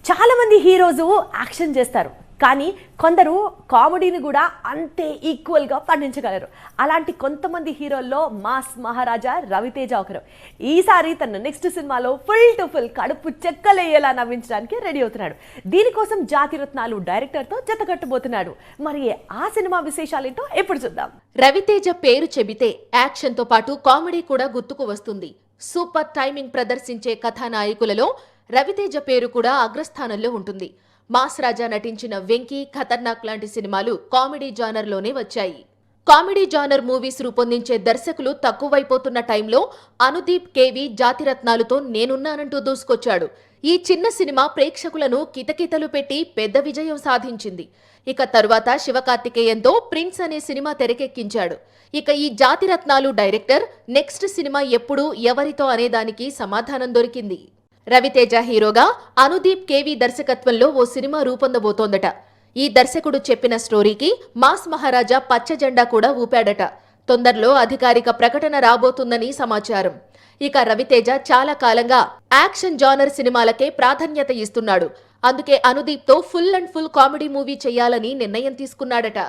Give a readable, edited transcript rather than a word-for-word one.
చాలా మంది heroes action చేస్తారు, కానీ కొందరు కామెడీని కూడా అంతే ఈక్వల్గా పండించగలరు. అలాంటి కొంతమంది హీరోల్లో మాస్ మహారాజా రవితేజ ఒకరు. ఈసారి తన నెక్స్ట్ సినిమాలో ఫుల్ టు ఫుల్ కడుపు చెక్కలేయేలా నవ్వించడానికి రెడీ అవుతున్నాడు. దీనికోసం జాతిరత్నాలు డైరెక్టర్తో జతకట్టబోతున్నాడు. మరి ఆ సినిమా విశేషాలేంటో ఎప్పుడు చూద్దాం. రవితేజ పేరు చెబితే యాక్షన్తో పాటు కామెడీ కూడా గుర్తుకు వస్తుంది. సూపర్ టైమింగ్ ప్రదర్శించే కథానాయకులలో రవితేజ పేరు కూడా అగ్రస్థానంలో ఉంటుంది. మాస్ రాజా నటించిన వెంకీ, ఖతర్నాక్ లాంటి సినిమాలు కామెడీ జానర్లోనే వచ్చాయి. కామెడీ జానర్ మూవీస్ రూపొందించే దర్శకులు తక్కువైపోతున్న టైంలో అనుదీప్ కేవి జాతిరత్నాలతో నేనున్నానంటూ దూసుకొచ్చాడు. ఈ చిన్న సినిమా ప్రేక్షకులను కితకితలు పెట్టి పెద్ద విజయం సాధించింది. ఇక తరువాత శివకార్తికేయన్తో ప్రిన్స్ అనే సినిమా తెరకెక్కించాడు. ఇక ఈ జాతిరత్నాలు డైరెక్టర్ నెక్స్ట్ సినిమా ఎప్పుడు ఎవరితో అనేదానికి సమాధానం దొరికింది. రవితేజ హీరోగా అనుదీప్ కేవి దర్శకత్వంలో ఓ సినిమా రూపొందబోతోందట. ఈ దర్శకుడు చెప్పిన స్టోరీకి మాస్ మహారాజా పచ్చ జెండా కూడా ఊపాడట. తొందరలో అధికారిక ప్రకటన రాబోతుందని సమాచారం. ఇక రవితేజ చాలా కాలంగా యాక్షన్ జానర్ సినిమాలకే ప్రాధాన్యత ఇస్తున్నాడు. అందుకే అనుదీప్తో full and full comedy movie చేయాలని నిర్ణయం తీసుకున్నాడట.